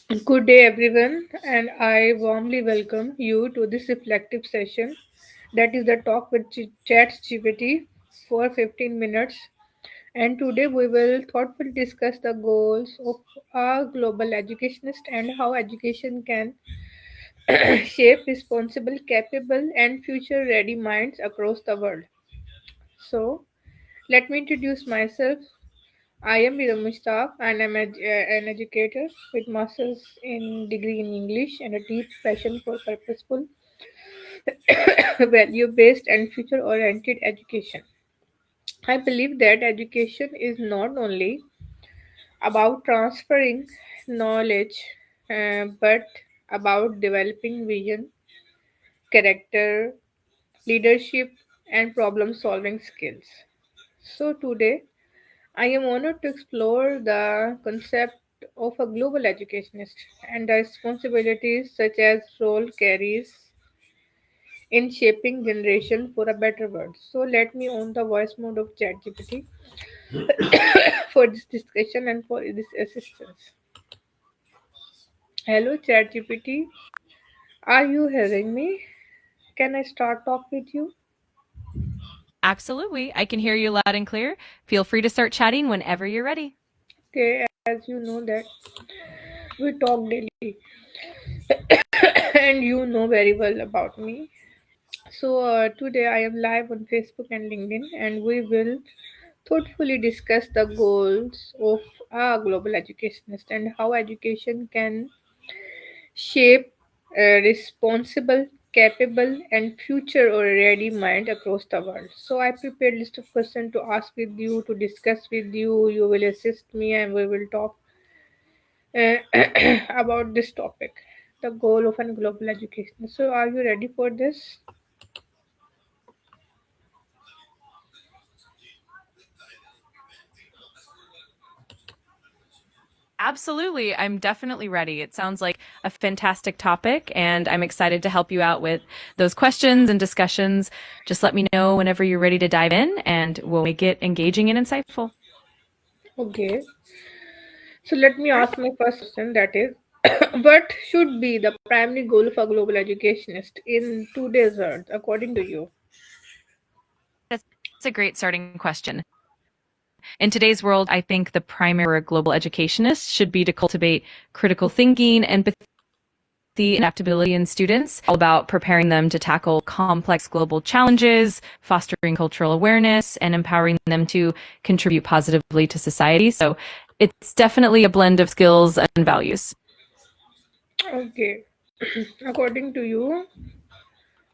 Good day, everyone, and I warmly welcome you to this reflective session that is the talk with ChatGPT for 15 minutes. And today we will thoughtfully discuss the goals of our global educationist and how education can shape responsible, capable, and future ready minds across the world. So, let me introduce myself. I am Iram Mushtaq and I'm an educator with master's in degree in English and a deep passion for purposeful, value-based and future-oriented education. I believe that education is not only about transferring knowledge, but about developing vision, character, leadership, and problem-solving skills. So today I am honored to explore the concept of a global educationist and the responsibilities such as role carries in shaping generation for a better world. So let me own the voice mode of ChatGPT for this discussion and for this assistance. Hello ChatGPT, are you hearing me? Can I start talk with you? Absolutely. I can hear you loud and clear. Feel free to start chatting whenever you're ready. Okay, as you know that we talk daily and you know very well about me. So, today I am live on Facebook and LinkedIn, and we will thoughtfully discuss the goals of our global educationist and how education can shape a responsible, capable, and future or ready mind across the world. So, I prepared a list of questions to ask with you, to discuss with you. You will assist me, and we will talk uh, about this topic, the goal of a global education. So, are you ready for this? Absolutely. I'm definitely ready. It sounds like a fantastic topic, and I'm excited to help you out with those questions and discussions. Just let me know whenever you're ready to dive in, and we'll make it engaging and insightful. Okay. So let me ask my first question that is, what should be the primary goal of a global educationist in today's world, according to you? That's a great starting question. In today's world, I think the primary for a global educationist should be to cultivate critical thinking, empathy, and adaptability in students, all about preparing them to tackle complex global challenges, fostering cultural awareness, and empowering them to contribute positively to society. So it's definitely a blend of skills and values. Okay. According to you,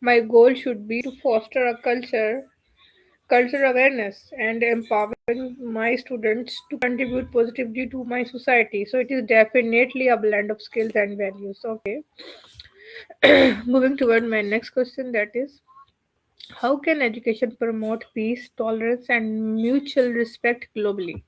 my goal should be to foster a culture awareness, and empowering my students to contribute positively to my society. So it is definitely a blend of skills and values. Okay. Moving toward my next question that is, how can education promote peace, tolerance, and mutual respect globally?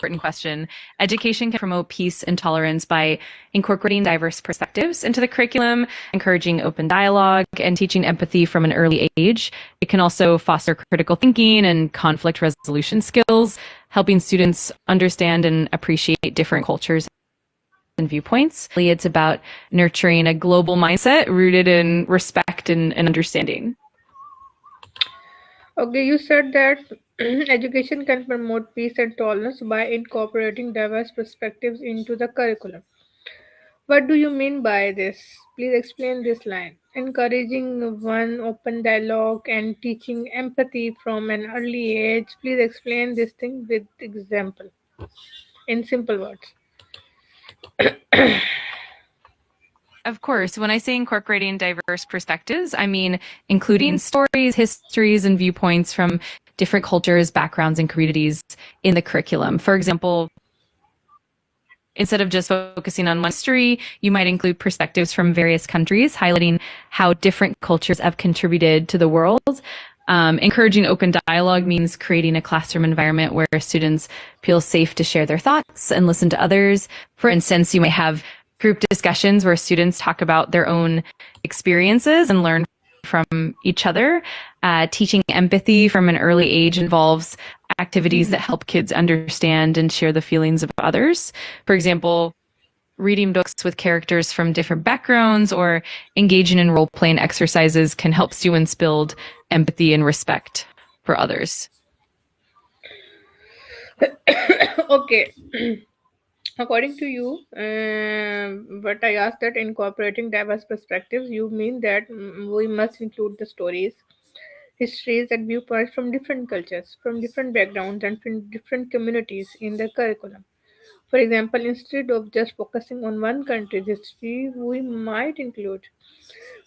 Important question. Education can promote peace and tolerance by incorporating diverse perspectives into the curriculum, encouraging open dialogue, and teaching empathy from an early age. It can also foster critical thinking and conflict resolution skills, helping students understand and appreciate different cultures and viewpoints. It's about nurturing a global mindset rooted in respect and understanding. Okay, you said that education can promote peace and tolerance by incorporating diverse perspectives into the curriculum. What do you mean by this? Please explain this line. Encouraging one open dialogue and teaching empathy from an early age. Please explain this thing with example in simple words. Of course, when I say incorporating diverse perspectives, I mean including stories, histories, and viewpoints from different cultures, backgrounds, and communities in the curriculum. For example, instead of just focusing on one history, you might include perspectives from various countries, highlighting how different cultures have contributed to the world. Encouraging open dialogue means creating a classroom environment where students feel safe to share their thoughts and listen to others. For instance, you may have group discussions where students talk about their own experiences and learn from each other. Teaching empathy from an early age involves activities that help kids understand and share the feelings of others. For example, reading books with characters from different backgrounds or engaging in role-playing exercises can help students build empathy and respect for others. Okay. According to you, but I asked that incorporating diverse perspectives, you mean that we must include the stories, histories, and viewpoints from different cultures, from different backgrounds, and from different communities in the curriculum. For example, instead of just focusing on one country's history, we might include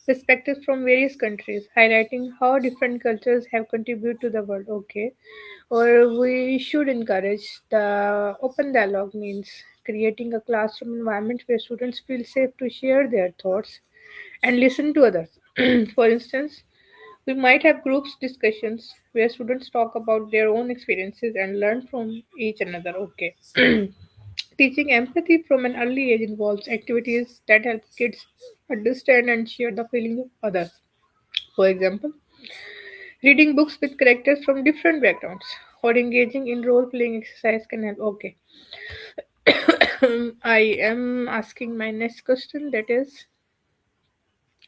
perspectives from various countries, highlighting how different cultures have contributed to the world. Okay, or we should encourage the open dialogue means creating a classroom environment where students feel safe to share their thoughts and listen to others. For instance, we might have groups discussions where students talk about their own experiences and learn from each another. Okay. Teaching empathy from an early age involves activities that help kids understand and share the feelings of others. For example, reading books with characters from different backgrounds or engaging in role playing exercise can help. Okay. I am asking my next question, that is,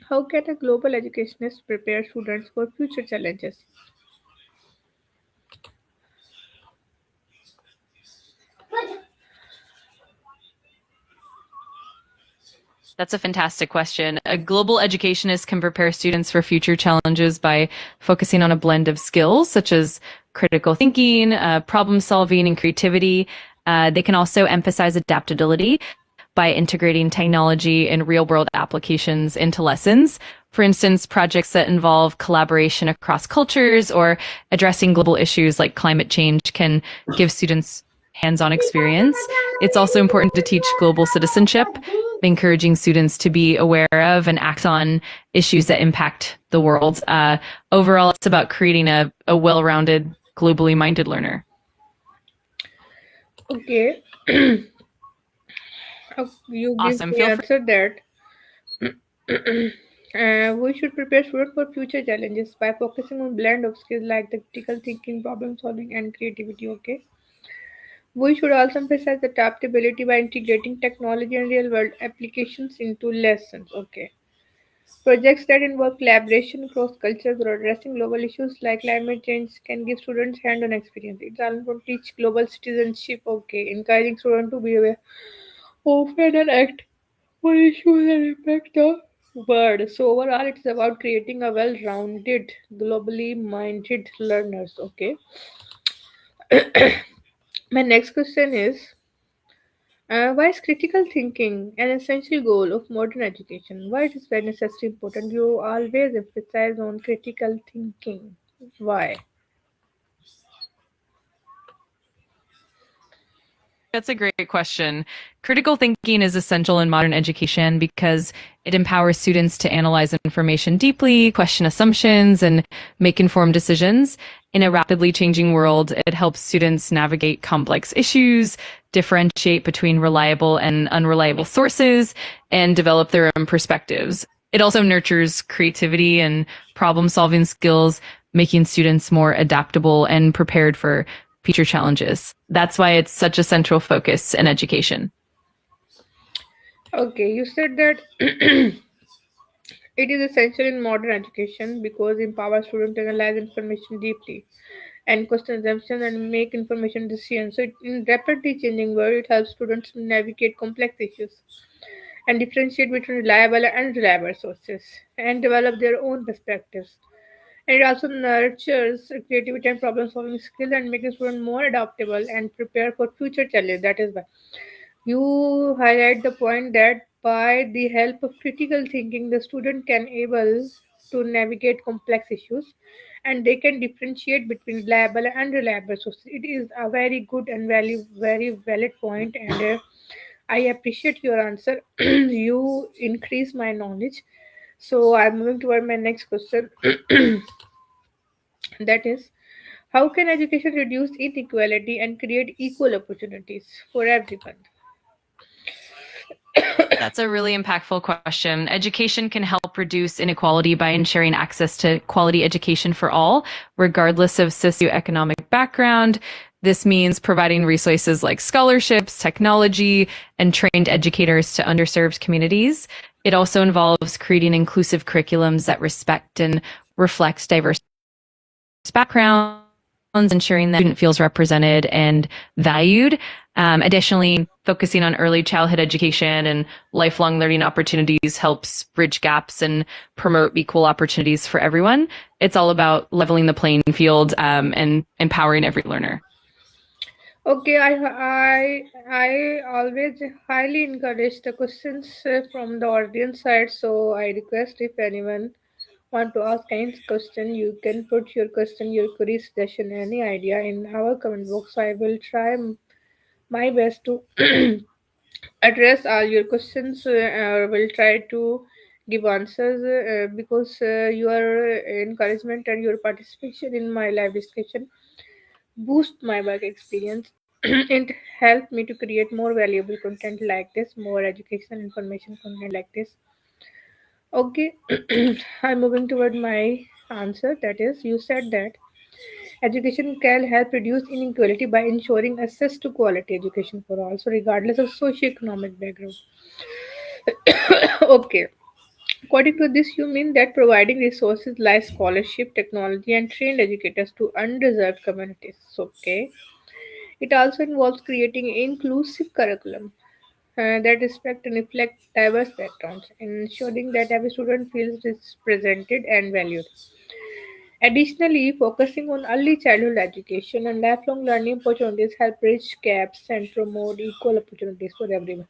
how can a global educationist prepare students for future challenges? That's a fantastic question. A global educationist can prepare students for future challenges by focusing on a blend of skills such as critical thinking, problem solving, and creativity. They can also emphasize adaptability by integrating technology and real world applications into lessons. For instance, projects that involve collaboration across cultures or addressing global issues like climate change can give students hands-on experience. It's also important to teach global citizenship, encouraging students to be aware of and act on issues that impact the world. Overall, it's about creating a well-rounded, globally minded learner. Okay. You give Awesome. the Feel free. answer that we should prepare students for future challenges by focusing on blend of skills like the critical thinking, problem solving, and creativity. Okay. We should also emphasize adaptability by integrating technology and real world applications into lessons. Okay. Projects that involve collaboration across cultures or addressing global issues like climate change can give students hand-on experience. It's also to teach global citizenship. Okay, encouraging students to be aware of and act on issues that impact the world. So overall, it's about creating a well-rounded, globally minded learners. Okay. My next question is, why is critical thinking an essential goal of modern education? Why it is very necessary important? You always emphasize on critical thinking. Why? That's a great question. Critical thinking is essential in modern education because it empowers students to analyze information deeply, question assumptions, and make informed decisions. In a rapidly changing world, it helps students navigate complex issues, differentiate between reliable and unreliable sources, and develop their own perspectives. It also nurtures creativity and problem solving skills, making students more adaptable and prepared for future challenges. That's why it's such a central focus in education. Okay, you said that it is essential in modern education because it empowers students to analyze information deeply and question assumptions and make information decisions. So, in rapidly changing world, it helps students navigate complex issues and differentiate between reliable and unreliable sources and develop their own perspectives. And it also nurtures creativity and problem solving skills and making students more adaptable and prepared for future challenges. That is why you highlight the point that by the help of critical thinking, the student can able to navigate complex issues and they can differentiate between reliable and unreliable sources. It is a very good and very valid point, and I appreciate your answer. You increase my knowledge. So I'm moving toward my next question. That is, how can education reduce inequality and create equal opportunities for everyone? That's a really impactful question. Education can help help reduce inequality by ensuring access to quality education for all, regardless of socioeconomic background. This means providing resources like scholarships, technology, and trained educators to underserved communities. It also involves creating inclusive curriculums that respect and reflect diverse backgrounds, ensuring that the student feels represented and valued. Additionally, focusing on early childhood education and lifelong learning opportunities helps bridge gaps and promote equal opportunities for everyone. It's all about leveling the playing field and empowering every learner. Okay, I always highly encourage the questions from the audience side. So I request if anyone want to ask any question, you can put your question, your query, suggestion, any idea in our comment box. I will try my best to address all your questions. Will try to give answers because your encouragement and your participation in my live discussion boost my work experience. It helped me to create more valuable content like this, more educational information content like this. Okay, I'm moving toward my answer. That is, you said that education can help reduce inequality by ensuring access to quality education for all, so regardless of socioeconomic background. Okay, according to this, you mean that providing resources like scholarship, technology, and trained educators to undeserved communities. Okay, it also involves creating inclusive curriculum that respect and reflect diverse backgrounds, ensuring that every student feels represented and valued. Additionally, focusing on early childhood education and lifelong learning opportunities help bridge gaps and promote equal opportunities for everyone.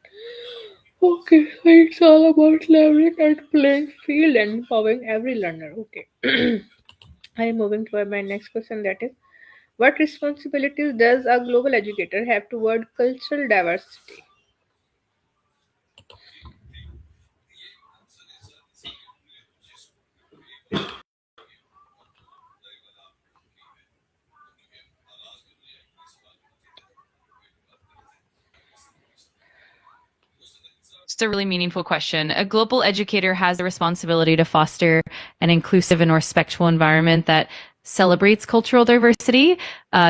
Okay, so it's all about leveling and playing field and empowering every learner. Okay, I am moving to my next question, that is, what responsibilities does a global educator have toward cultural diversity? It's a really meaningful question. A global educator has the responsibility to foster an inclusive and respectful environment that celebrates cultural diversity.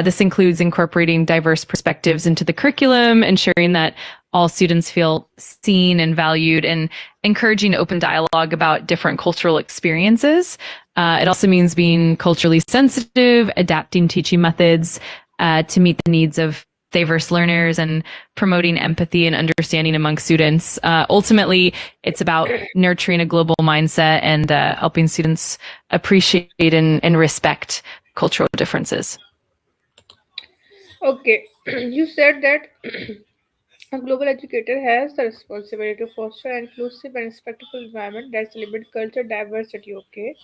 This includes incorporating diverse perspectives into the curriculum, ensuring that all students feel seen and valued, and encouraging open dialogue about different cultural experiences. It also means being culturally sensitive, adapting teaching methods to meet the needs of diverse learners, and promoting empathy and understanding among students. Ultimately, it's about nurturing a global mindset and helping students appreciate and respect cultural differences. Okay, you said that a global educator has the responsibility to foster an inclusive and respectful environment that celebrates culture diversity. Okay,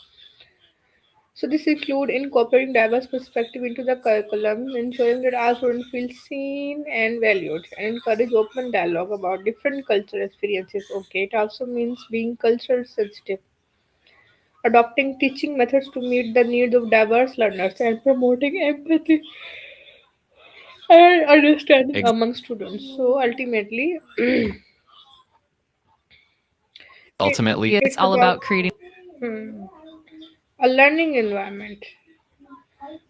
so this include incorporating diverse perspective into the curriculum, ensuring that all students feel seen and valued, and encourage open dialogue about different cultural experiences. Okay, it also means being cultural sensitive, adopting teaching methods to meet the needs of diverse learners, and promoting empathy and understanding among students. So ultimately, It's it's all about about creating hmm, a learning environment,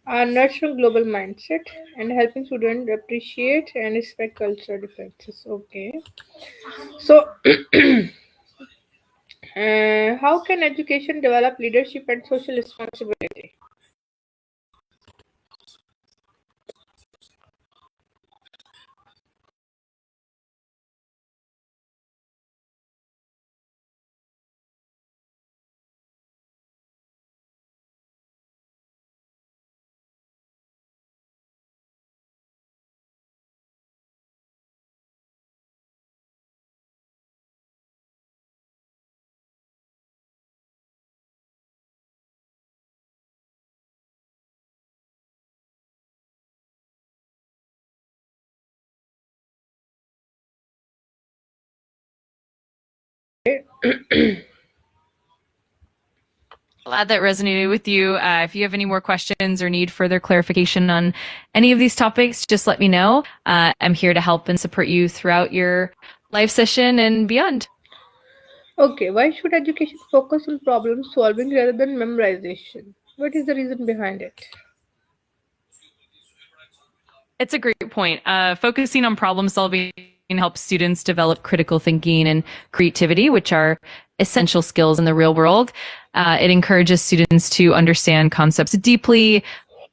a nurturing global mindset, and helping students appreciate and respect cultural differences. Okay, so how can education develop leadership and social responsibility? Glad that resonated with you. If you have any more questions or need further clarification on any of these topics, just let me know. I'm here to help and support you throughout your live session and beyond. Okay, why should education focus on problem solving rather than memorization? What is the reason behind it? It's a great point. Focusing on problem solving helps students develop critical thinking and creativity, which are essential skills in the real world. It encourages students to understand concepts deeply,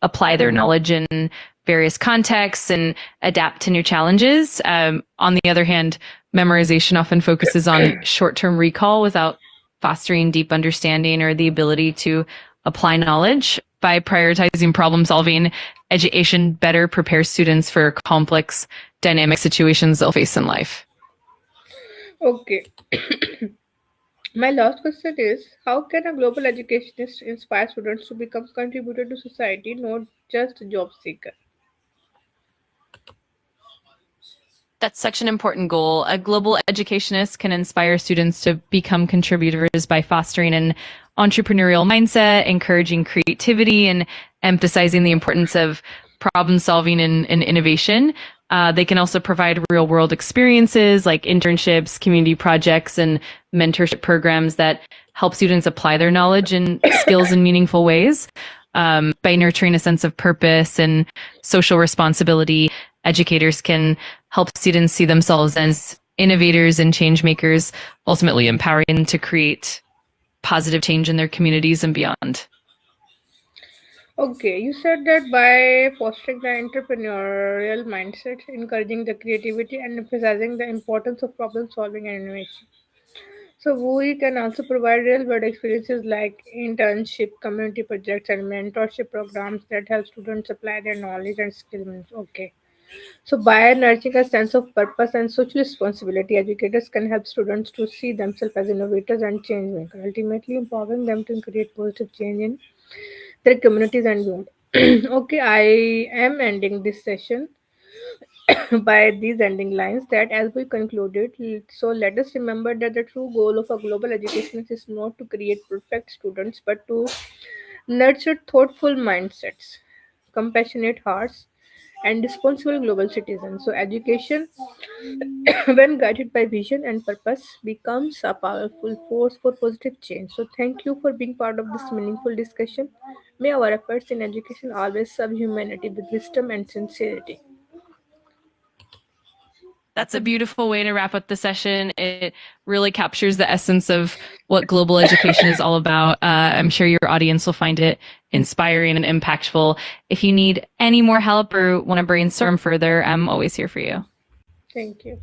apply their knowledge in various contexts, and adapt to new challenges. On the other hand, memorization often focuses on short term recall without fostering deep understanding or the ability to apply knowledge. By prioritizing problem solving, education better prepares students for complex, dynamic situations they'll face in life. Okay, my last question is, how can a global educationist inspire students to become contributor to society, not just job seeker? That's such an important goal. A global educationist can inspire students to become contributors by fostering an entrepreneurial mindset, encouraging creativity, and emphasizing the importance of problem solving and innovation. They can also provide real world experiences like internships, community projects, and mentorship programs that help students apply their knowledge and skills in meaningful ways. By nurturing a sense of purpose and social responsibility, educators can help students see themselves as innovators and change makers, ultimately empowering them to create positive change in their communities and beyond. Okay, you said that by fostering the entrepreneurial mindset, encouraging the creativity, and emphasizing the importance of problem solving and innovation. So we can also provide real world experiences like internship, community projects, and mentorship programs that help students apply their knowledge and skills. Okay. So by nurturing a sense of purpose and social responsibility, educators can help students to see themselves as innovators and change makers, ultimately empowering them to create positive change in their communities and beyond. Okay, I am ending this session by these ending lines that as we concluded, so let us remember that the true goal of a global education is not to create perfect students but to nurture thoughtful mindsets, compassionate hearts, and responsible global citizens. So education, when guided by vision and purpose, becomes a powerful force for positive change. So thank you for being part of this meaningful discussion. May our efforts in education always serve humanity with wisdom and sincerity. That's a beautiful way to wrap up the session. It really captures the essence of what global education is all about. I'm sure your audience will find it inspiring and impactful. If you need any more help or want to brainstorm further, I'm always here for you. Thank you.